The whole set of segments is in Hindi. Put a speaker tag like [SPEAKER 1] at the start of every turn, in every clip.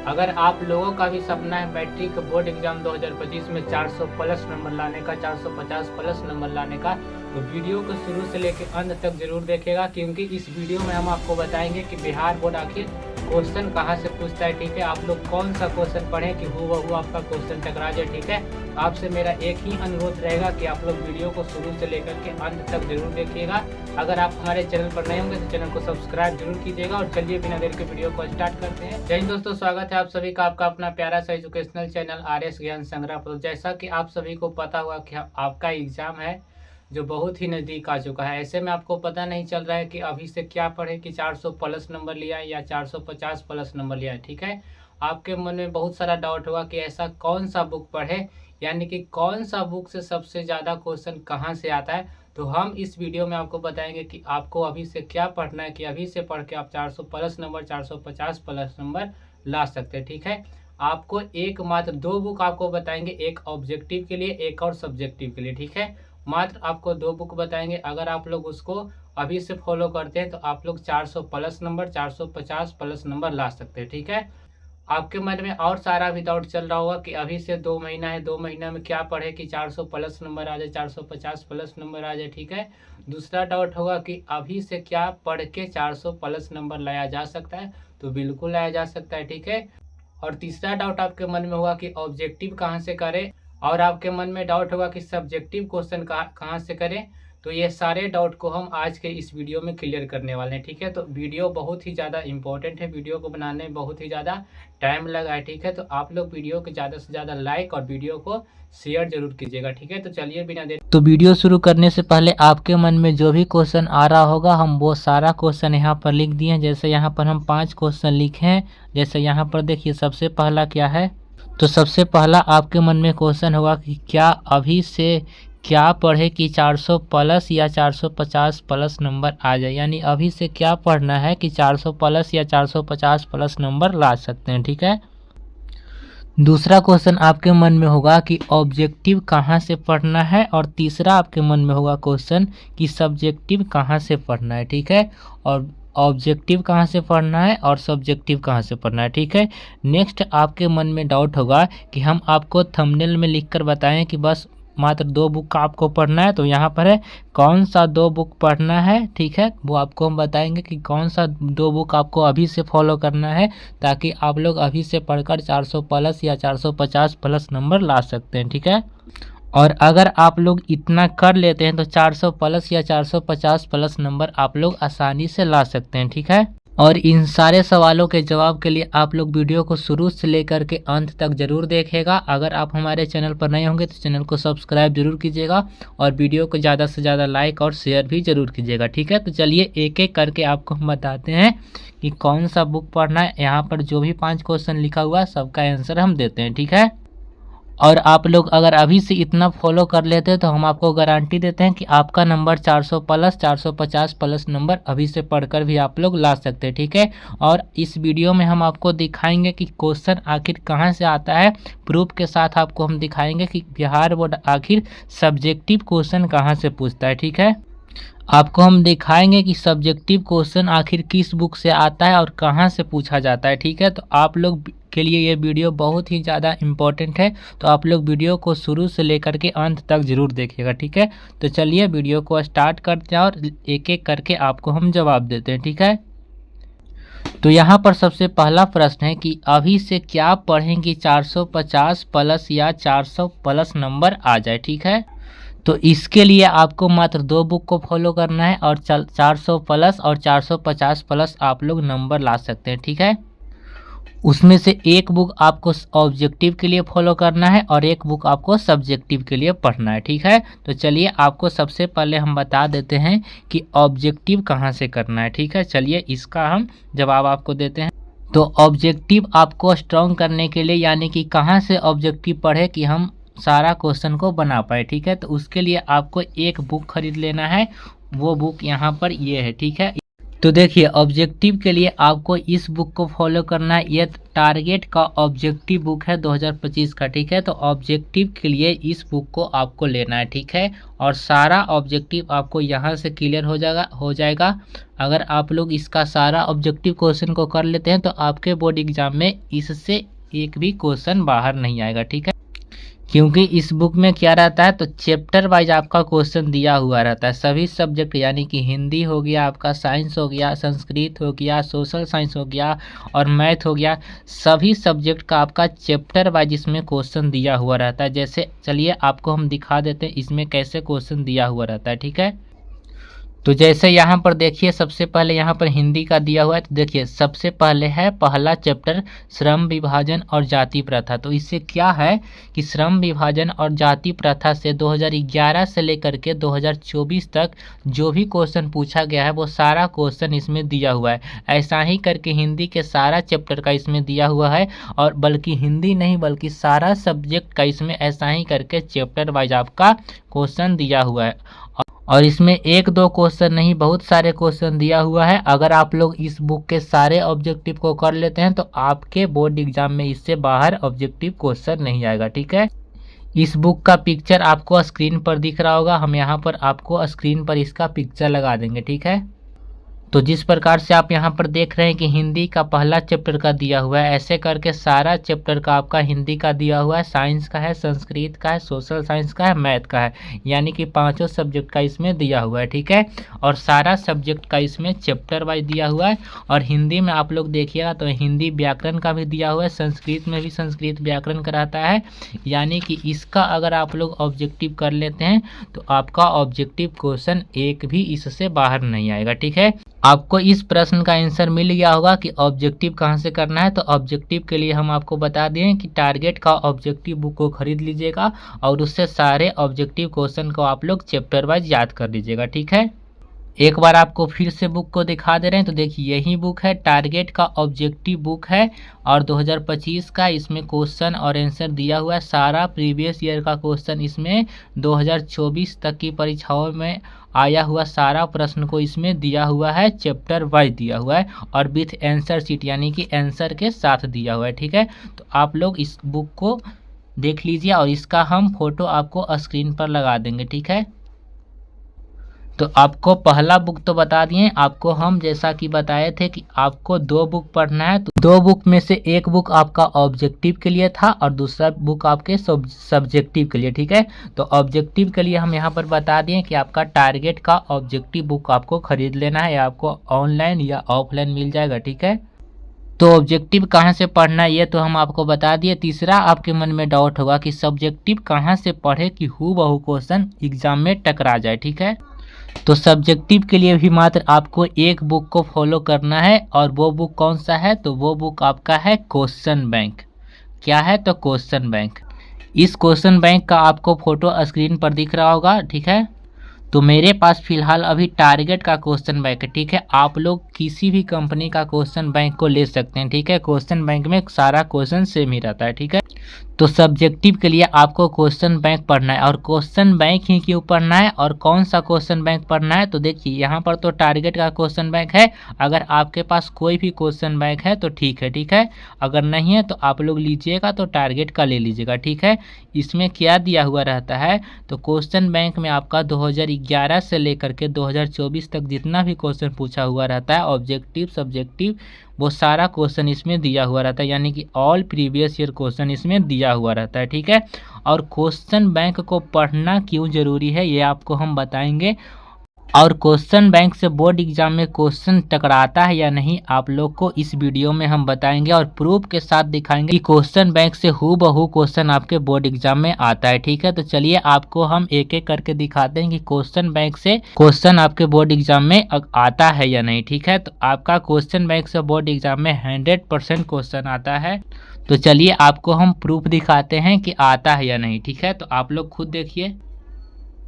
[SPEAKER 1] अगर आप लोगों का भी सपना है मैट्रिक बोर्ड एग्जाम 2025 में 400 प्लस नंबर लाने का, 450 प्लस नंबर लाने का, तो वीडियो को शुरू से लेकर अंत तक जरूर देखेगा, क्योंकि इस वीडियो में हम आपको बताएंगे कि बिहार बोर्ड आखिर क्वेश्चन कहाँ से पूछता है। ठीक है, आप लोग कौन सा क्वेश्चन पढ़ें कि हुआ आपका क्वेश्चन टकरा जाए। ठीक है, आपसे मेरा एक ही अनुरोध रहेगा कि आप लोग वीडियो को शुरू से लेकर के अंत तक जरूर देखिएगा। अगर आप हमारे चैनल पर नए होंगे तो चैनल को सब्सक्राइब जरूर कीजिएगा। और चलिए बिना देर के वीडियो को स्टार्ट करते हैं। जय हिंद दोस्तों, स्वागत है आप सभी का आपका अपना प्यारा सा एजुकेशनल चैनल RS ज्ञान संग्रह पर। जैसा कि आप सभी को पता हुआ कि आपका एग्जाम है जो बहुत ही नज़दीक आ चुका है, ऐसे में आपको पता नहीं चल रहा है कि अभी से क्या पढ़े कि 400 प्लस नंबर लिया है या 450 प्लस नंबर लिया है। ठीक है, आपके मन में बहुत सारा डाउट होगा कि ऐसा कौन सा बुक पढ़े, यानी कि कौन सा बुक से सबसे ज़्यादा क्वेश्चन कहाँ से आता है। तो हम इस वीडियो में आपको बताएंगे कि आपको अभी से क्या पढ़ना है कि अभी से पढ़ के आप 400 प्लस नंबर, 450 प्लस नंबर ला सकते हैं। ठीक है, आपको एक मात्र दो बुक आपको बताएंगे, एक ऑब्जेक्टिव के लिए, एक और सब्जेक्टिव के लिए। ठीक है, मात्र आपको दो बुक बताएंगे। अगर आप लोग उसको अभी से फॉलो करते हैं तो आप लोग 400 प्लस नंबर, 450 प्लस नंबर ला सकते हैं। ठीक है, आपके मन में और सारा भी डाउट चल रहा होगा कि अभी से 2 महीना है, 2 महीना में क्या पढ़े कि 400 प्लस नंबर आ जाए, 450 प्लस नंबर आ जाए। ठीक है, दूसरा डाउट होगा कि अभी से क्या पढ़ के 400 प्लस नंबर लाया जा सकता है, तो बिल्कुल लाया जा सकता है। ठीक है, और तीसरा डाउट आपके मन में होगा कि ऑब्जेक्टिव कहाँ से करें, और आपके मन में डाउट होगा कि सब्जेक्टिव क्वेश्चन कहाँ से करें। तो ये सारे डाउट को हम आज के इस वीडियो में क्लियर करने वाले हैं। ठीक है, तो वीडियो बहुत ही ज़्यादा इंपॉर्टेंट है, वीडियो को बनाने में बहुत ही ज़्यादा टाइम लगा है। ठीक है, तो आप लोग वीडियो को ज़्यादा से ज़्यादा लाइक और वीडियो को शेयर जरूर कीजिएगा। ठीक है, तो चलिए बिना देर
[SPEAKER 2] तो वीडियो शुरू करने से पहले आपके मन में जो भी क्वेश्चन आ रहा होगा, हम वो सारा क्वेश्चन यहाँ पर लिख दिए हैं। जैसे यहाँ पर हम 5 क्वेश्चन लिखे हैं। जैसे यहाँ पर देखिए, सबसे पहला क्या है, तो सबसे पहला आपके मन में क्वेश्चन होगा कि क्या अभी से क्या पढ़े कि 400 प्लस या 450 प्लस नंबर आ जाए, यानी अभी से क्या पढ़ना है कि 400 प्लस या 450 प्लस नंबर ला सकते हैं। ठीक है, दूसरा क्वेश्चन आपके मन में होगा कि ऑब्जेक्टिव कहाँ से पढ़ना है, और तीसरा आपके मन में होगा क्वेश्चन कि सब्जेक्टिव कहाँ से पढ़ना है। ठीक है, और ऑब्जेक्टिव कहाँ से पढ़ना है और सब्जेक्टिव कहाँ से पढ़ना है। ठीक है, नेक्स्ट आपके मन में डाउट होगा कि हम आपको थंबनेल में लिखकर बताएं कि बस मात्र 2 बुक का आपको पढ़ना है, तो यहाँ पर है कौन सा 2 बुक पढ़ना है। ठीक है, वो आपको हम बताएंगे कि कौन सा 2 बुक आपको अभी से फॉलो करना है, ताकि आप लोग अभी से पढ़कर 400 प्लस या 450 प्लस नंबर ला सकते हैं। ठीक है, और अगर आप लोग इतना कर लेते हैं तो 400 प्लस या 450 प्लस नंबर आप लोग आसानी से ला सकते हैं। ठीक है, और इन सारे सवालों के जवाब के लिए आप लोग वीडियो को शुरू से लेकर के अंत तक जरूर देखेगा। अगर आप हमारे चैनल पर नए होंगे तो चैनल को सब्सक्राइब जरूर कीजिएगा, और वीडियो को ज़्यादा से ज़्यादा लाइक और शेयर भी जरूर कीजिएगा। ठीक है, तो चलिए एक एक करके आपको हम बताते हैं कि कौन सा बुक पढ़ना है। यहाँ पर जो भी 5 क्वेश्चन लिखा हुआ है सबका आंसर हम देते हैं। ठीक है, और आप लोग अगर अभी से इतना फॉलो कर लेते हैं तो हम आपको गारंटी देते हैं कि आपका नंबर 400 प्लस, 450 प्लस नंबर अभी से पढ़कर भी आप लोग ला सकते हैं। ठीक है, और इस वीडियो में हम आपको दिखाएंगे कि क्वेश्चन आखिर कहां से आता है। प्रूफ के साथ आपको हम दिखाएंगे कि बिहार बोर्ड आखिर सब्जेक्टिव क्वेश्चन कहां से पूछता है। ठीक है, आपको हम दिखाएंगे कि सब्जेक्टिव क्वेश्चन आखिर किस बुक से आता है और कहां से पूछा जाता है। ठीक है, तो आप लोग के लिए ये वीडियो बहुत ही ज़्यादा इम्पोर्टेंट है, तो आप लोग वीडियो को शुरू से लेकर के अंत तक ज़रूर देखिएगा। ठीक है, तो चलिए वीडियो को स्टार्ट करते हैं और एक एक करके आपको हम जवाब देते हैं। ठीक है, तो यहाँ पर सबसे पहला प्रश्न है कि अभी से क्या पढ़ें कि 450 प्लस या 400 प्लस नंबर आ जाए। ठीक है, तो इसके लिए आपको मात्र 2 बुक को फॉलो करना है, और 400 प्लस और 450 प्लस आप लोग नंबर ला सकते हैं। ठीक है, उसमें से एक बुक आपको ऑब्जेक्टिव के लिए फॉलो करना है और एक बुक आपको सब्जेक्टिव के लिए पढ़ना है। ठीक है, तो चलिए आपको सबसे पहले हम बता देते हैं कि ऑब्जेक्टिव कहाँ से करना है। ठीक है, चलिए इसका हम जवाब आपको देते हैं। तो ऑब्जेक्टिव आपको स्ट्रॉन्ग करने के लिए, यानी कि कहाँ से ऑब्जेक्टिव पढ़े कि हम सारा क्वेश्चन को बना पाए। ठीक है, तो उसके लिए आपको एक बुक खरीद लेना है। वो बुक यहाँ पर ये है। ठीक है, तो देखिए ऑब्जेक्टिव के लिए आपको इस बुक को फॉलो करना है। ये टारगेट का ऑब्जेक्टिव बुक है 2025 का, ठीक है। तो ऑब्जेक्टिव के लिए इस बुक को आपको लेना है, ठीक है। और सारा ऑब्जेक्टिव आपको यहाँ से क्लियर हो जाएगा। अगर आप लोग इसका सारा ऑब्जेक्टिव क्वेश्चन को कर लेते हैं तो आपके बोर्ड एग्जाम में इससे एक भी क्वेश्चन बाहर नहीं आएगा, ठीक है। क्योंकि इस बुक में क्या रहता है, तो चैप्टर वाइज आपका क्वेश्चन दिया हुआ रहता है। सभी सब्जेक्ट यानी कि हिंदी हो गया, आपका साइंस हो गया, संस्कृत हो गया, सोशल साइंस हो गया और मैथ हो गया, सभी सब्जेक्ट का आपका चैप्टर वाइज इसमें क्वेश्चन दिया हुआ रहता है। जैसे चलिए आपको हम दिखा देते हैं इसमें कैसे क्वेश्चन दिया हुआ रहता है, ठीक है। तो जैसे यहाँ पर देखिए सबसे पहले यहाँ पर हिंदी का दिया हुआ है। तो देखिए सबसे पहले है पहला चैप्टर श्रम विभाजन और जाति प्रथा। तो इससे क्या है कि श्रम विभाजन और जाति प्रथा से 2011 से लेकर के 2024 तक जो भी क्वेश्चन पूछा गया है वो सारा क्वेश्चन इसमें दिया हुआ है। ऐसा ही करके हिंदी के सारा चैप्टर का इसमें दिया हुआ है। और बल्कि हिंदी नहीं बल्कि सारा सब्जेक्ट का इसमें ऐसा ही करके चैप्टर वाइज आपका क्वेश्चन दिया हुआ है। और इसमें एक दो क्वेश्चन नहीं बहुत सारे क्वेश्चन दिया हुआ है। अगर आप लोग इस बुक के सारे ऑब्जेक्टिव को कर लेते हैं तो आपके बोर्ड एग्जाम में इससे बाहर ऑब्जेक्टिव क्वेश्चन नहीं आएगा, ठीक है। इस बुक का पिक्चर आपको स्क्रीन पर दिख रहा होगा, हम यहाँ पर आपको स्क्रीन पर इसका पिक्चर लगा देंगे, ठीक है। तो जिस प्रकार से आप यहाँ पर देख रहे हैं कि हिंदी का पहला चैप्टर का दिया हुआ है, ऐसे करके सारा चैप्टर का आपका हिंदी का दिया हुआ है, साइंस का है, संस्कृत का है, सोशल साइंस का है, मैथ का है, यानी कि पांचों सब्जेक्ट का इसमें दिया हुआ है, ठीक है। और सारा सब्जेक्ट का इसमें चैप्टर वाइज दिया हुआ है। और हिंदी में आप लोग देखिएगा तो हिंदी व्याकरण का भी दिया हुआ है, संस्कृत में भी संस्कृत व्याकरण का रहता है। यानी कि इसका अगर आप लोग ऑब्जेक्टिव कर लेते हैं तो आपका ऑब्जेक्टिव क्वेश्चन एक भी इससे बाहर नहीं आएगा, ठीक है। आपको इस प्रश्न का आंसर मिल गया होगा कि ऑब्जेक्टिव कहाँ से करना है। तो ऑब्जेक्टिव के लिए हम आपको बता दें कि टारगेट का ऑब्जेक्टिव बुक को खरीद लीजिएगा और उससे सारे ऑब्जेक्टिव क्वेश्चन को आप लोग चैप्टर वाइज याद कर लीजिएगा, ठीक है। एक बार आपको फिर से बुक को दिखा दे रहे हैं। तो देखिए यही बुक है, टारगेट का ऑब्जेक्टिव बुक है और 2025 का इसमें क्वेश्चन और आंसर दिया हुआ है। सारा प्रीवियस ईयर का क्वेश्चन इसमें 2024 तक की परीक्षाओं में आया हुआ सारा प्रश्न को इसमें दिया हुआ है, चैप्टर वाइज दिया हुआ है और विथ आंसर शीट यानी कि आंसर के साथ दिया हुआ है, ठीक है। तो आप लोग इस बुक को देख लीजिए और इसका हम फोटो आपको स्क्रीन पर लगा देंगे, ठीक है। तो आपको पहला बुक तो बता दिए, आपको हम जैसा कि बताए थे कि आपको दो बुक पढ़ना है। तो दो बुक में से एक बुक आपका ऑब्जेक्टिव के लिए था और दूसरा बुक आपके सब्जेक्टिव के लिए, ठीक है। तो ऑब्जेक्टिव के लिए हम यहाँ पर बता दिए कि आपका टारगेट का ऑब्जेक्टिव बुक आपको खरीद लेना है, या आपको ऑनलाइन या ऑफलाइन मिल जाएगा, ठीक है। तो ऑब्जेक्टिव कहाँ से पढ़ना है ये तो हम आपको बता दिए। तीसरा आपके मन में डाउट होगा कि सब्जेक्टिव कहाँ से पढ़े कि हूबहू क्वेश्चन एग्जाम में टकरा जाए, ठीक है। तो सब्जेक्टिव के लिए भी मात्र आपको एक बुक को फॉलो करना है और वो बुक कौन सा है, तो वो बुक आपका है क्वेश्चन बैंक। क्या है, तो क्वेश्चन बैंक। इस क्वेश्चन बैंक का आपको फोटो स्क्रीन पर दिख रहा होगा, ठीक है। तो मेरे पास फिलहाल अभी टारगेट का क्वेश्चन बैंक है, ठीक है। आप लोग किसी भी कंपनी का क्वेश्चन बैंक को ले सकते हैं, ठीक है। क्वेश्चन बैंक में सारा क्वेश्चन सेम ही रहता है, ठीक है। तो सब्जेक्टिव के लिए आपको क्वेश्चन बैंक पढ़ना है और क्वेश्चन बैंक ही क्यों पढ़ना है और कौन सा क्वेश्चन बैंक पढ़ना है। तो देखिए यहाँ पर तो टारगेट का क्वेश्चन बैंक है, अगर आपके पास कोई भी क्वेश्चन बैंक है तो ठीक है, ठीक है। अगर नहीं है तो आप लोग लीजिएगा तो टारगेट का ले लीजिएगा, ठीक है। इसमें क्या दिया हुआ रहता है, तो क्वेश्चन बैंक में आपका 2011 से लेकर के 2024 तक जितना भी क्वेश्चन पूछा हुआ रहता है ऑब्जेक्टिव सब्जेक्टिव वो सारा क्वेश्चन इसमें दिया हुआ रहता है, यानी कि ऑल प्रीवियस ईयर क्वेश्चन इसमें दिया हुआ रहता है, ठीक है। और क्वेश्चन बैंक को पढ़ना क्यों जरूरी है ये आपको हम बताएंगे। और क्वेश्चन बैंक से बोर्ड एग्जाम में क्वेश्चन टकराता है या नहीं आप लोग को इस वीडियो में हम बताएंगे और प्रूफ के साथ दिखाएंगे कि क्वेश्चन बैंक से हूबहू क्वेश्चन आपके बोर्ड एग्जाम में आता है, ठीक है। तो चलिए आपको हम एक एक करके दिखाते हैं कि क्वेश्चन बैंक से क्वेश्चन आपके बोर्ड एग्जाम में आता है या नहीं, ठीक है। तो आपका क्वेश्चन बैंक से बोर्ड एग्जाम में 100% क्वेश्चन आता है। तो चलिए आपको हम प्रूफ दिखाते हैं कि आता है या नहीं, ठीक है। तो आप लोग खुद देखिए।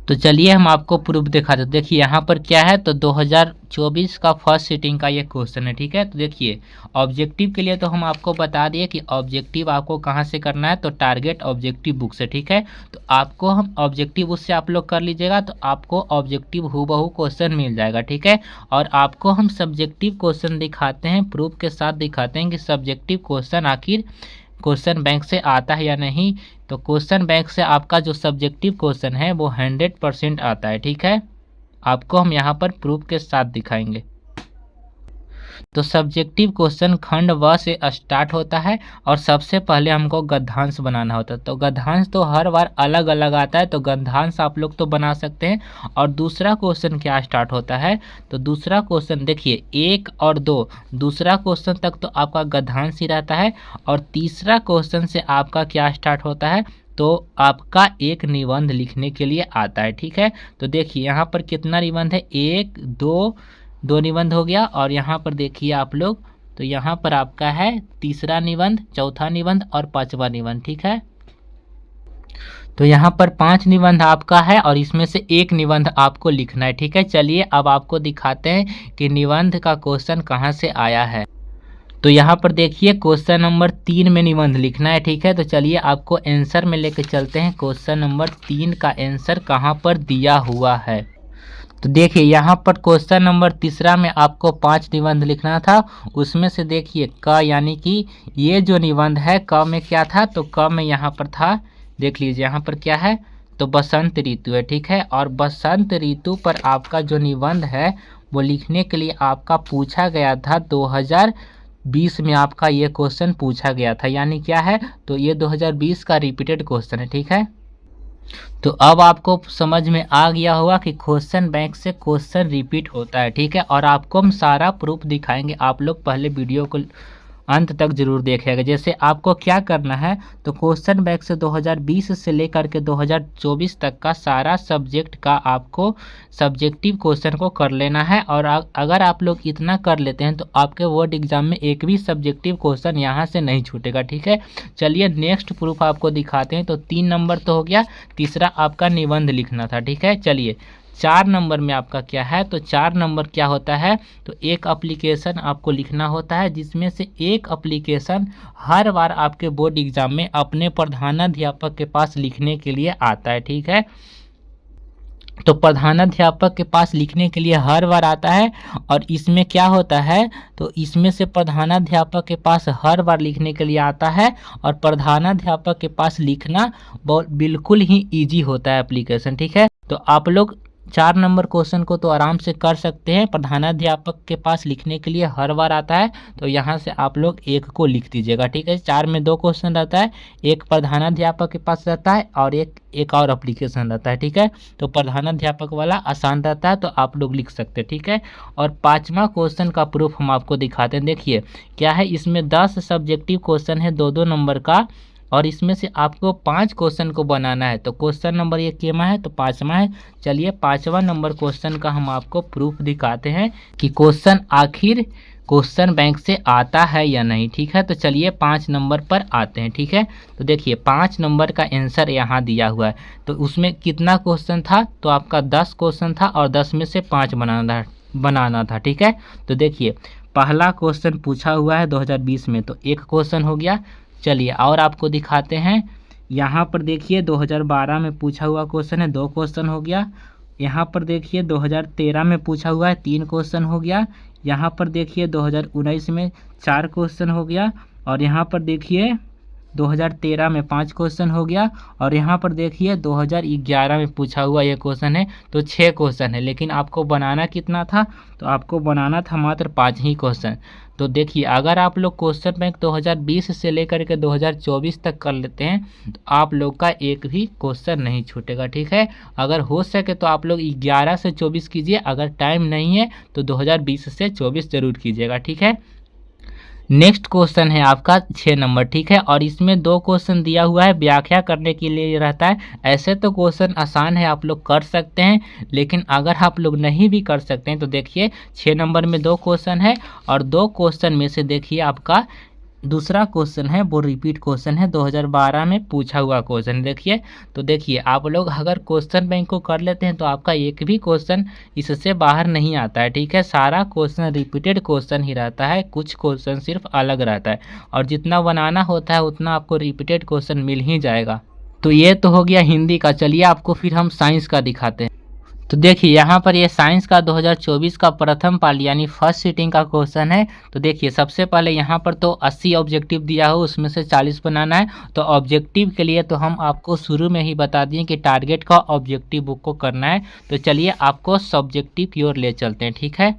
[SPEAKER 2] तो चलिए हम आपको प्रूफ दिखाते हैं। देखिए यहाँ पर क्या है, तो 2024 का फर्स्ट सिटिंग का ये क्वेश्चन है, ठीक है। तो देखिए ऑब्जेक्टिव के लिए तो हम आपको बता दिए कि ऑब्जेक्टिव आपको कहाँ से करना है, तो टारगेट ऑब्जेक्टिव बुक से, ठीक है। तो आपको हम ऑब्जेक्टिव उससे आप लोग कर लीजिएगा तो आपको ऑब्जेक्टिव हूबहू क्वेश्चन मिल जाएगा, ठीक है। और आपको हम सब्जेक्टिव क्वेश्चन दिखाते हैं, प्रूफ के साथ दिखाते हैं कि सब्जेक्टिव क्वेश्चन आखिर क्वेश्चन बैंक से आता है या नहीं। तो क्वेश्चन बैंक से आपका जो सब्जेक्टिव क्वेश्चन है वो 100% आता है, ठीक है। आपको हम यहाँ पर प्रूफ के साथ दिखाएंगे। तो सब्जेक्टिव क्वेश्चन खंड व से स्टार्ट होता है और सबसे पहले हमको गद्यांश बनाना होता है। तो गद्यांश तो हर बार अलग अलग आता है, तो गद्यांश आप लोग तो बना सकते हैं। और दूसरा क्वेश्चन क्या स्टार्ट होता है, तो दूसरा क्वेश्चन देखिए 1 और 2, दूसरा क्वेश्चन तक तो आपका गद्यांश ही रहता है। और तीसरा क्वेश्चन से आपका क्या स्टार्ट होता है, तो आपका एक निबंध लिखने के लिए आता है, ठीक है। तो देखिए यहाँ पर कितना निबंध है, 1 2 निबंध हो गया। और यहाँ पर देखिए आप लोग, तो यहाँ पर आपका है तीसरा निबंध, चौथा निबंध और पांचवा निबंध, ठीक है। तो यहाँ पर 5 निबंध आपका है और इसमें से एक निबंध आपको लिखना है, ठीक है। चलिए अब आपको दिखाते हैं कि निबंध का क्वेश्चन कहाँ से आया है। तो यहाँ पर देखिए क्वेश्चन नंबर 3 में निबंध लिखना है, ठीक है। तो चलिए आपको आंसर में लेके चलते हैं, क्वेश्चन नंबर 3 का आंसर कहाँ पर दिया हुआ है। तो देखिए यहाँ पर क्वेश्चन नंबर तीसरा में आपको 5 निबंध लिखना था। उसमें से देखिए क यानी कि ये जो निबंध है क में क्या था, तो क में यहाँ पर था, देख लीजिए यहाँ पर क्या है, तो बसंत ऋतु है, ठीक है। और बसंत ऋतु पर आपका जो निबंध है वो लिखने के लिए आपका पूछा गया था 2020 में आपका ये क्वेश्चन पूछा गया था, यानी क्या है, तो ये 2020 का रिपीटेड क्वेश्चन है, ठीक है। तो अब आपको समझ में आ गया होगा कि क्वेश्चन बैंक से क्वेश्चन रिपीट होता है, ठीक है। और आपको हम सारा प्रूफ दिखाएंगे, आप लोग पहले वीडियो को अंत तक जरूर देखिएगा। जैसे आपको क्या करना है, तो क्वेश्चन बैंक से 2020 से लेकर के 2024 तक का सारा सब्जेक्ट का आपको सब्जेक्टिव क्वेश्चन को कर लेना है। और अगर आप लोग इतना कर लेते हैं तो आपके बोर्ड एग्जाम में एक भी सब्जेक्टिव क्वेश्चन यहाँ से नहीं छूटेगा, ठीक है। चलिए नेक्स्ट प्रूफ आपको दिखाते हैं। तो 3 नंबर तो हो गया, तीसरा आपका निबंध लिखना था, ठीक है। चलिए 4 नंबर में आपका क्या है, तो 4 नंबर क्या होता है, तो एक एप्लीकेशन आपको लिखना होता है, जिसमें से एक एप्लीकेशन हर बार आपके बोर्ड एग्जाम में अपने प्रधानाध्यापक के पास लिखने के लिए आता है, ठीक है। तो प्रधानाध्यापक के पास लिखने के लिए हर बार आता है। और इसमें क्या होता है, तो इसमें से प्रधानाध्यापक के पास हर बार लिखने के लिए आता है। और प्रधानाध्यापक के पास लिखना बिल्कुल ही ईजी होता है एप्लीकेशन, ठीक है। तो आप लोग 4 नंबर क्वेश्चन को तो आराम से कर सकते हैं, प्रधानाध्यापक के पास लिखने के लिए हर बार आता है। तो यहाँ से आप लोग एक को लिख दीजिएगा, ठीक है। 4 में 2 क्वेश्चन रहता है, एक प्रधानाध्यापक के पास रहता है और एक और एप्लीकेशन रहता है, ठीक है। तो प्रधानाध्यापक वाला आसान रहता है, तो आप लोग लिख सकते हैं, ठीक है। और 5वां क्वेश्चन का प्रूफ हम आपको दिखाते हैं। देखिए क्या है, इसमें 10 सब्जेक्टिव क्वेश्चन है 2-2 नंबर का, और इसमें से आपको 5 क्वेश्चन को बनाना है। तो क्वेश्चन नंबर ये केमा है, तो 5वां है। चलिए 5वां नंबर क्वेश्चन का हम आपको प्रूफ दिखाते हैं कि क्वेश्चन आखिर क्वेश्चन बैंक से आता है या नहीं, ठीक है। तो चलिए 5 नंबर पर आते हैं, ठीक है। तो देखिए 5 नंबर का आंसर यहाँ दिया हुआ है। तो उसमें कितना क्वेश्चन था, तो आपका 10 क्वेश्चन था और 10 में से 5 बनाना था, ठीक है। तो देखिए पहला क्वेश्चन पूछा हुआ है 2020 में, तो एक क्वेश्चन हो गया। चलिए और आपको दिखाते हैं, यहाँ पर देखिए 2012 में पूछा हुआ क्वेश्चन है, 2 क्वेश्चन हो गया। यहाँ पर देखिए 2013 में पूछा हुआ है, 3 क्वेश्चन हो गया। यहाँ पर देखिए 2019 में 4 क्वेश्चन हो गया। और यहाँ पर देखिए 2013 में 5 क्वेश्चन हो गया। और यहाँ पर देखिए 2011 में पूछा हुआ ये क्वेश्चन है, तो 6 क्वेश्चन है। लेकिन आपको बनाना कितना था, तो आपको बनाना था मात्र 5 ही क्वेश्चन। तो देखिए अगर आप लोग क्वेश्चन बैंक 2020 से लेकर के 2024 तक कर लेते हैं तो आप लोग का एक भी क्वेश्चन नहीं छूटेगा, ठीक है। अगर हो सके तो आप लोग 11 से 24 कीजिए, अगर टाइम नहीं है तो 2020 से 24 जरूर कीजिएगा, ठीक है। नेक्स्ट क्वेश्चन है आपका 6 नंबर, ठीक है। और इसमें 2 क्वेश्चन दिया हुआ है, व्याख्या करने के लिए रहता है। ऐसे तो क्वेश्चन आसान है, आप लोग कर सकते हैं, लेकिन अगर आप लोग नहीं भी कर सकते हैं तो देखिए 6 नंबर में 2 क्वेश्चन है और 2 क्वेश्चन में से देखिए आपका दूसरा क्वेश्चन है वो रिपीट क्वेश्चन है, 2012 में पूछा हुआ क्वेश्चन। देखिए तो देखिए आप लोग अगर क्वेश्चन बैंक को कर लेते हैं तो आपका एक भी क्वेश्चन इससे बाहर नहीं आता है, ठीक है। सारा क्वेश्चन रिपीटेड क्वेश्चन ही रहता है, कुछ क्वेश्चन सिर्फ अलग रहता है, और जितना बनाना होता है उतना आपको रिपीटेड क्वेश्चन मिल ही जाएगा। तो ये तो हो गया हिंदी का। चलिए आपको फिर हम साइंस का दिखाते हैं। तो देखिए यहाँ पर ये साइंस का 2024 का प्रथम पाली यानी फर्स्ट सीटिंग का क्वेश्चन है। तो देखिए सबसे पहले यहाँ पर तो 80 ऑब्जेक्टिव दिया हो, उसमें से 40 बनाना है। तो ऑब्जेक्टिव के लिए तो हम आपको शुरू में ही बता दिए कि टारगेट का ऑब्जेक्टिव बुक को करना है। तो चलिए आपको सब्जेक्टिव की ओर ले चलते हैं, ठीक है।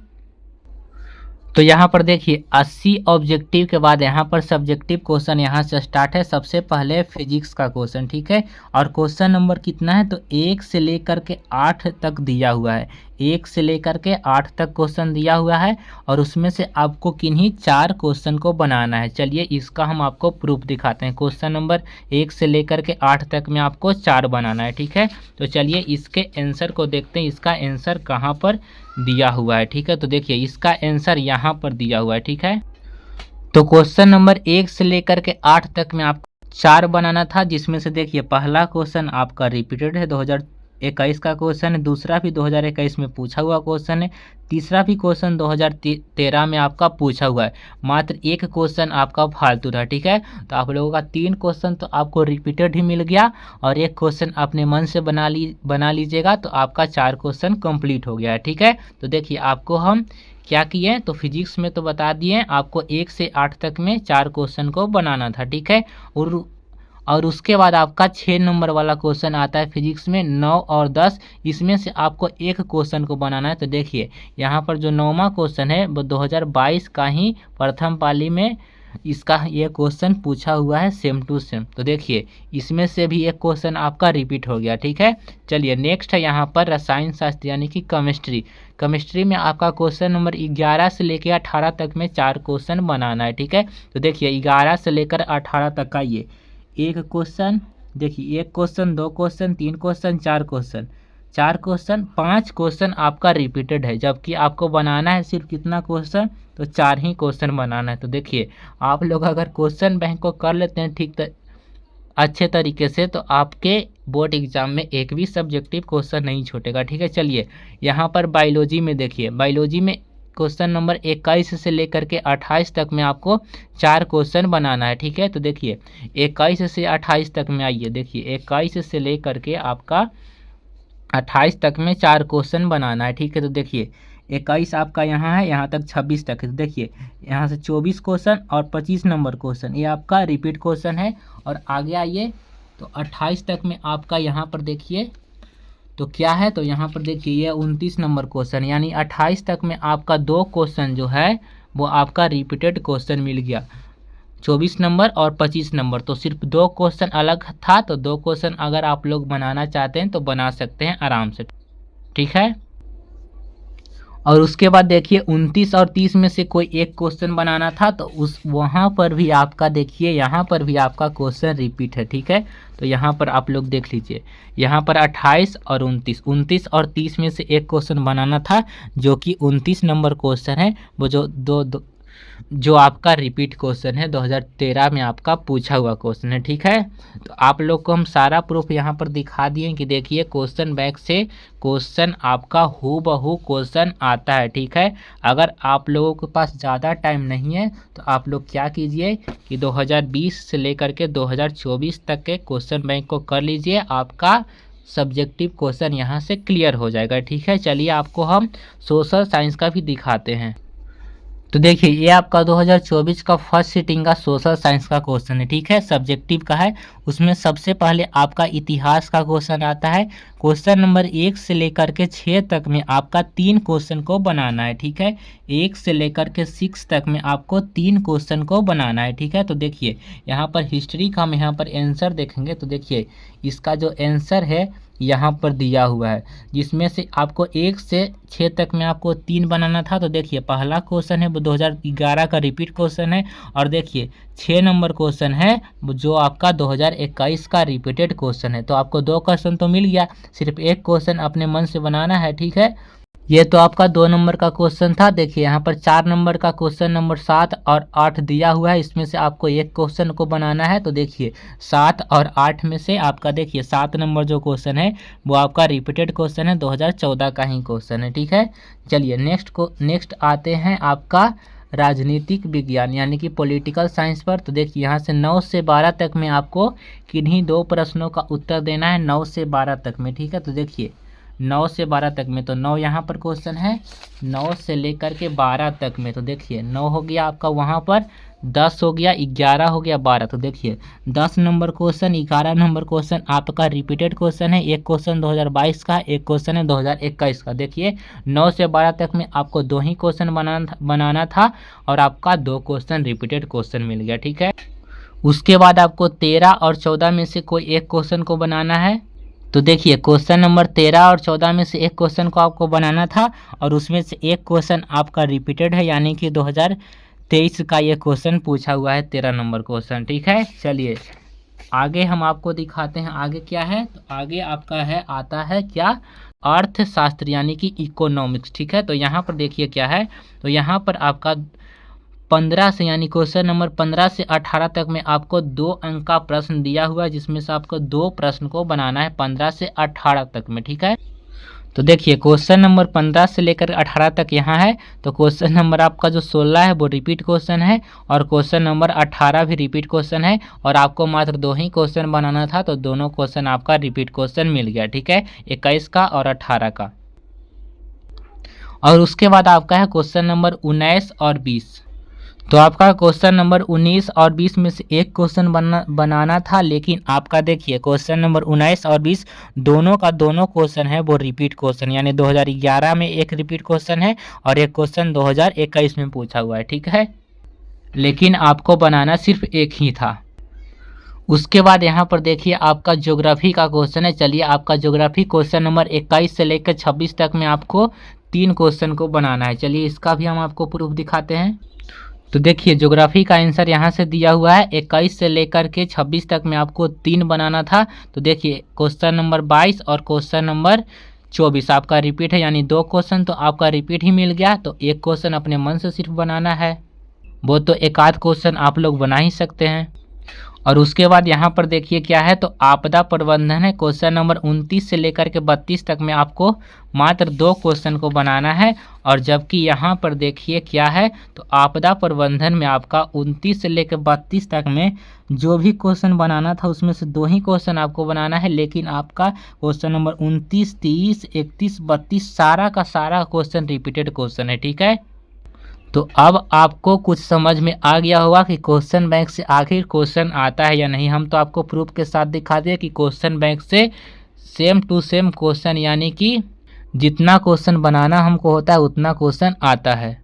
[SPEAKER 2] तो यहाँ पर देखिए 80 ऑब्जेक्टिव के बाद यहाँ पर सब्जेक्टिव क्वेश्चन यहाँ से स्टार्ट है। सबसे पहले फिजिक्स का क्वेश्चन, ठीक है। और क्वेश्चन नंबर कितना है तो 1 से लेकर के 8 तक दिया हुआ है। 1 से लेकर के 8 तक क्वेश्चन दिया हुआ है, और उसमें से आपको किन्हीं 4 क्वेश्चन को बनाना है। चलिए इसका हम आपको प्रूफ दिखाते हैं। क्वेश्चन नंबर 1 से लेकर के 8 तक में आपको 4 बनाना है, ठीक है। तो चलिए इसके आंसर को देखते हैं, इसका आंसर कहाँ पर दिया हुआ है, ठीक है। तो देखिए इसका आंसर यहाँ पर दिया हुआ है, ठीक है। तो क्वेश्चन नंबर 1 से लेकर के 8 तक में आपको 4 बनाना था, जिसमें से देखिए पहला क्वेश्चन आपका रिपीटेड है, 2021 का क्वेश्चन है। दूसरा भी 2021 में पूछा हुआ क्वेश्चन है। तीसरा भी क्वेश्चन 2013 में आपका पूछा हुआ है। मात्र एक क्वेश्चन आपका फालतू रहा, ठीक है। तो आप लोगों का 3 क्वेश्चन तो आपको रिपीटेड ही मिल गया, और एक क्वेश्चन अपने मन से बना लीजिएगा, तो आपका 4 क्वेश्चन कंप्लीट हो गया है, ठीक है। तो देखिए आपको हम क्या किए, तो फिजिक्स में तो बता दिए आपको 1 से 8 तक में 4 क्वेश्चन को बनाना था, ठीक है। और उसके बाद आपका 6 नंबर वाला क्वेश्चन आता है फिजिक्स में, 9 और 10, इसमें से आपको एक क्वेश्चन को बनाना है। तो देखिए यहाँ पर जो 9वां क्वेश्चन है वो 2022 का ही प्रथम पाली में इसका ये क्वेश्चन पूछा हुआ है, सेम टू सेम। तो देखिए इसमें से भी एक क्वेश्चन आपका रिपीट हो गया, ठीक है। चलिए नेक्स्ट है यहाँ पर रसायन शास्त्र यानी कि केमिस्ट्री में आपका क्वेश्चन नंबर 11 से लेकर 18 तक में 4 क्वेश्चन बनाना है, ठीक है। तो देखिए 11 से लेकर 18 तक का ये एक क्वेश्चन, देखिए 1 question, 2 question, 3 question, 4 question, 5 question आपका रिपीटेड है, जबकि आपको बनाना है सिर्फ कितना क्वेश्चन, तो 4 ही क्वेश्चन बनाना है। तो देखिए आप लोग अगर क्वेश्चन बैंक को कर लेते हैं ठीक अच्छे तरीके से, तो आपके बोर्ड एग्जाम में एक भी सब्जेक्टिव क्वेश्चन नहीं छूटेगा, ठीक है। चलिए यहाँ पर बायोलॉजी में देखिए, बायोलॉजी में क्वेश्चन नंबर 21 से लेकर के 28 तक में आपको 4 क्वेश्चन बनाना है, ठीक है। तो देखिए 21 से 28 तक में आइए, देखिए 21 से लेकर के आपका 28 तक में 4 क्वेश्चन बनाना है, ठीक है। तो देखिए 21 आपका यहाँ है, यहाँ तक 26 तक है। तो देखिए यहाँ से 24 क्वेश्चन और 25 नंबर क्वेश्चन ये आपका रिपीट क्वेश्चन है। और आगे आइए तो 28 तक में आपका यहाँ पर देखिए तो क्या है, तो यहाँ पर देखिए ये 29 नंबर क्वेश्चन, यानी 28 तक में आपका 2 क्वेश्चन जो है वो आपका रिपीटेड क्वेश्चन मिल गया, 24 नंबर और 25 नंबर। तो सिर्फ 2 क्वेश्चन अलग था, तो 2 क्वेश्चन अगर आप लोग बनाना चाहते हैं तो बना सकते हैं आराम से, ठीक है। और उसके बाद देखिए 29 और 30 में से कोई एक क्वेश्चन बनाना था, तो वहाँ पर भी आपका देखिए यहाँ पर भी आपका क्वेश्चन रिपीट है, ठीक है। तो यहाँ पर आप लोग देख लीजिए, यहाँ पर 28 और 29 और 30 में से एक क्वेश्चन बनाना था, जो कि 29 नंबर क्वेश्चन है, वो जो आपका रिपीट क्वेश्चन है, 2013 में आपका पूछा हुआ क्वेश्चन है, ठीक है। तो आप लोग को हम सारा प्रूफ यहाँ पर दिखा दिए कि देखिए क्वेश्चन बैंक से क्वेश्चन आपका हूबहू क्वेश्चन आता है, ठीक है। अगर आप लोगों के पास ज़्यादा टाइम नहीं है तो आप लोग क्या कीजिए कि 2020 से लेकर के 2024 तक के क्वेश्चन बैंक को कर लीजिए, आपका सब्जेक्टिव क्वेश्चन यहाँ से क्लियर हो जाएगा, ठीक है। चलिए आपको हम सोशल साइंस का भी दिखाते हैं। तो देखिए ये आपका 2024 का फर्स्ट सीटिंग का सोशल साइंस का क्वेश्चन है, ठीक है, सब्जेक्टिव का है। उसमें सबसे पहले आपका इतिहास का क्वेश्चन आता है। क्वेश्चन नंबर 1 से लेकर के 6 तक में आपका 3 क्वेश्चन को बनाना है, ठीक है। 1 से लेकर के 6 तक में आपको 3 क्वेश्चन को बनाना है, ठीक है। तो देखिए यहाँ पर हिस्ट्री का हम यहाँ पर आंसर देखेंगे, तो देखिए इसका जो आंसर है यहाँ पर दिया हुआ है, जिसमें से आपको 1 से 6 तक में आपको 3 बनाना था। तो देखिए पहला क्वेश्चन है वो 2011 का रिपीट क्वेश्चन है, और देखिए 6 नंबर क्वेश्चन है जो आपका 2021 का रिपीटेड क्वेश्चन है। तो आपको 2 क्वेश्चन तो मिल गया, सिर्फ एक क्वेश्चन अपने मन से बनाना है, ठीक है। ये तो आपका 2 नंबर का क्वेश्चन था। देखिए यहाँ पर 4 नंबर का क्वेश्चन नंबर 7 और 8 दिया हुआ है, इसमें से आपको एक क्वेश्चन को बनाना है। तो देखिए 7 और 8 में से आपका देखिए 7 नंबर जो क्वेश्चन है वो आपका रिपीटेड क्वेश्चन है, 2014 का ही क्वेश्चन है, ठीक है। चलिए नेक्स्ट आते हैं आपका राजनीतिक विज्ञान यानी कि पॉलिटिकल साइंस पर। तो देखिए यहाँ से 9 से 12 तक में आपको किन्हीं 2 प्रश्नों का उत्तर देना है, 9 से 12 तक में, ठीक है। तो देखिए 9 से 12 तक में, तो 9 यहाँ पर क्वेश्चन है, 9 से लेकर के 12 तक में। तो देखिए 9 हो गया आपका वहाँ पर, 10 हो गया, 11 हो गया, 12। तो देखिए 10 नंबर क्वेश्चन, 11 नंबर क्वेश्चन आपका रिपीटेड क्वेश्चन है। एक क्वेश्चन 2022 का, एक क्वेश्चन है 2021 का। देखिए 9 से 12 तक में आपको 2 ही क्वेश्चन बनाना था और आपका 2 क्वेश्चन रिपीटेड क्वेश्चन मिल गया, ठीक है। उसके बाद आपको 13 और 14 में से कोई एक क्वेश्चन को बनाना है। तो देखिए क्वेश्चन नंबर 13 और 14 में से एक क्वेश्चन को आपको बनाना था और उसमें से एक क्वेश्चन आपका रिपीटेड है, यानी कि 2023 का ये क्वेश्चन पूछा हुआ है, 13 नंबर क्वेश्चन, ठीक है। चलिए आगे हम आपको दिखाते हैं आगे क्या है। तो आगे आपका है आता है क्या, अर्थशास्त्र यानी कि इकोनॉमिक्स, ठीक है। तो यहाँ पर देखिए क्या है, तो यहाँ पर आपका 15 से यानी क्वेश्चन नंबर 15 से 18 तक में आपको 2 अंक का प्रश्न दिया हुआ है, जिसमें से आपको 2 प्रश्न को बनाना है 15 से 18 तक में, ठीक है। तो देखिए क्वेश्चन नंबर 15 से लेकर 18 तक यहाँ है। तो क्वेश्चन नंबर आपका जो 16 है वो रिपीट क्वेश्चन है और क्वेश्चन नंबर 18 भी रिपीट क्वेश्चन है और आपको मात्र 2 ही क्वेश्चन बनाना था, तो दोनों क्वेश्चन आपका रिपीट क्वेश्चन मिल गया, ठीक है, 21 का और 18 का। और उसके बाद आपका है क्वेश्चन नंबर 19 और 20। तो आपका क्वेश्चन नंबर 19 और 20 में से एक क्वेश्चन बनाना था, लेकिन आपका देखिए क्वेश्चन नंबर 19 और 20 दोनों का दोनों क्वेश्चन है वो रिपीट क्वेश्चन, यानी 2011 में एक रिपीट क्वेश्चन है और एक क्वेश्चन 2021 में पूछा हुआ है, ठीक है। लेकिन आपको बनाना सिर्फ एक ही था। उसके बाद यहाँ पर देखिए आपका ज्योग्राफी का क्वेश्चन है। चलिए आपका ज्योग्राफी क्वेश्चन नंबर 21 से लेकर 26 तक में आपको 3 क्वेश्चन को बनाना है। चलिए इसका भी हम आपको प्रूफ दिखाते हैं। तो देखिए ज्योग्राफी का आंसर यहाँ से दिया हुआ है, 21 से लेकर के 26 तक में आपको 3 बनाना था। तो देखिए क्वेश्चन नंबर 22 और क्वेश्चन नंबर 24 आपका रिपीट है, यानी 2 क्वेश्चन तो आपका रिपीट ही मिल गया। तो एक क्वेश्चन अपने मन से सिर्फ बनाना है, वो तो एक आध क्वेश्चन आप लोग बना ही सकते हैं। और उसके बाद यहाँ पर देखिए क्या है, तो आपदा प्रबंधन है, क्वेश्चन नंबर 29 से लेकर के 32 तक में आपको मात्र 2 क्वेश्चन को बनाना है। और जबकि यहाँ पर देखिए क्या है, तो आपदा प्रबंधन में आपका 29 से लेकर 32 तक में जो भी क्वेश्चन बनाना था उसमें से 2 ही क्वेश्चन आपको बनाना है, लेकिन आपका क्वेश्चन नंबर 29, 30, 31, 32 सारा का सारा क्वेश्चन रिपीटेड क्वेश्चन है, ठीक है। तो अब आपको कुछ समझ में आ गया होगा कि क्वेश्चन बैंक से आखिर क्वेश्चन आता है या नहीं। हम तो आपको प्रूफ के साथ दिखा दिए कि क्वेश्चन बैंक से सेम टू सेम क्वेश्चन, यानी कि जितना क्वेश्चन बनाना हमको होता है उतना क्वेश्चन आता है।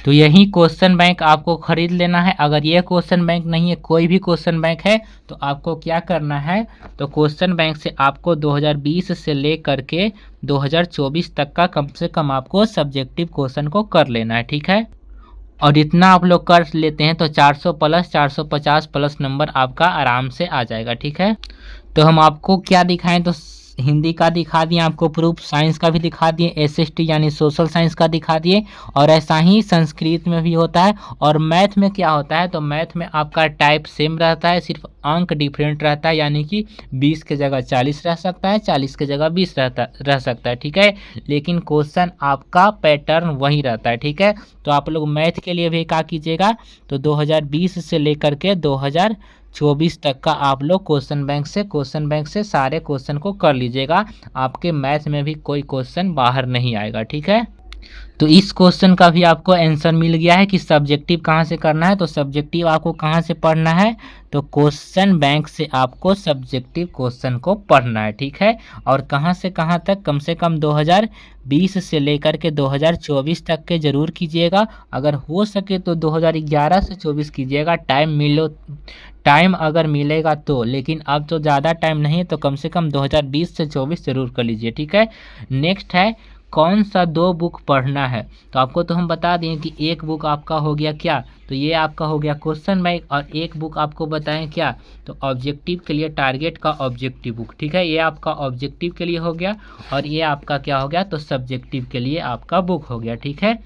[SPEAKER 2] तो यही क्वेश्चन बैंक आपको खरीद लेना है। अगर ये क्वेश्चन बैंक नहीं है, कोई भी क्वेश्चन बैंक है, तो आपको क्या करना है, तो क्वेश्चन बैंक से आपको 2020 से लेकर के 2024 तक का कम से कम आपको सब्जेक्टिव क्वेश्चन को कर लेना है, ठीक है। और इतना आप लोग कर लेते हैं तो 400 प्लस 450 प्लस नंबर आपका आराम से आ जाएगा, ठीक है। तो हम आपको क्या दिखाएं, तो हिंदी का दिखा दिए आपको प्रूफ, साइंस का भी दिखा दिए, एसएसटी यानी सोशल साइंस का दिखा दिए, और ऐसा ही संस्कृत में भी होता है। और मैथ में क्या होता है, तो मैथ में आपका टाइप सेम रहता है, सिर्फ अंक डिफरेंट रहता है, यानी कि 20 के जगह 40 रह सकता है, 40 के जगह 20 रह सकता है, ठीक है। लेकिन क्वेश्चन आपका पैटर्न वही रहता है, ठीक है। तो आप लोग मैथ के लिए भी क्या कीजिएगा, तो 2020 से लेकर के 2024 तक का आप लोग क्वेश्चन बैंक से सारे क्वेश्चन को कर लीजिएगा। आपके मैथ में भी कोई क्वेश्चन बाहर नहीं आएगा, ठीक है। तो इस क्वेश्चन का भी आपको आंसर मिल गया है कि सब्जेक्टिव कहाँ से करना है। तो सब्जेक्टिव आपको कहाँ से पढ़ना है, तो क्वेश्चन बैंक से आपको सब्जेक्टिव क्वेश्चन को पढ़ना है, ठीक है। और कहाँ से कहाँ तक, कम से कम 2020 से लेकर के 2024 तक के जरूर कीजिएगा। अगर हो सके तो 2011 से 24 कीजिएगा, टाइम अगर मिलेगा तो। लेकिन अब तो ज़्यादा टाइम नहीं है, तो कम से कम 2020 से 24 जरूर कर लीजिए, ठीक है। नेक्स्ट है कौन सा 2 बुक पढ़ना है। तो आपको तो हम बता दें कि एक बुक आपका हो गया क्या, तो ये आपका हो गया क्वेश्चन बैंक, और एक बुक आपको बताएं क्या, तो ऑब्जेक्टिव के लिए टारगेट का ऑब्जेक्टिव बुक। ठीक है, ये आपका ऑब्जेक्टिव के लिए हो गया, और ये आपका क्या हो गया, तो सब्जेक्टिव के लिए आपका बुक हो गया। ठीक है,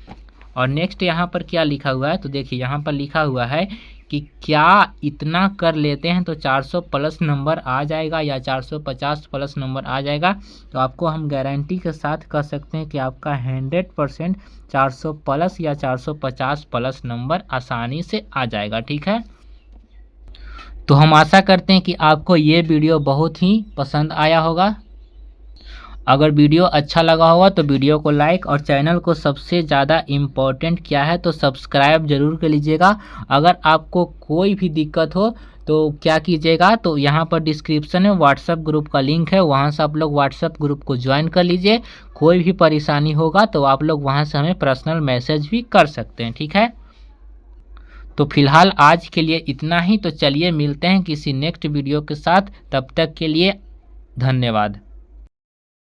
[SPEAKER 2] और नेक्स्ट यहाँ पर क्या लिखा हुआ है, तो देखिए यहाँ पर लिखा हुआ है कि क्या इतना कर लेते हैं तो 400 प्लस नंबर आ जाएगा या 450 प्लस नंबर आ जाएगा। तो आपको हम गारंटी के साथ कह सकते हैं कि आपका 100% 400 प्लस या 450 प्लस नंबर आसानी से आ जाएगा। ठीक है, तो हम आशा करते हैं कि आपको ये वीडियो बहुत ही पसंद आया होगा। अगर वीडियो अच्छा लगा होगा तो वीडियो को लाइक, और चैनल को सबसे ज़्यादा इम्पोर्टेंट क्या है तो सब्सक्राइब जरूर कर लीजिएगा। अगर आपको कोई भी दिक्कत हो तो क्या कीजिएगा, तो यहाँ पर डिस्क्रिप्शन में व्हाट्सएप ग्रुप का लिंक है, वहाँ से आप लोग व्हाट्सएप ग्रुप को ज्वाइन कर लीजिए। कोई भी परेशानी होगा तो आप लोग वहाँ से हमें पर्सनल मैसेज भी कर सकते हैं। ठीक है, तो फिलहाल आज के लिए इतना ही। तो चलिए मिलते हैं किसी नेक्स्ट वीडियो के साथ, तब तक के लिए धन्यवाद।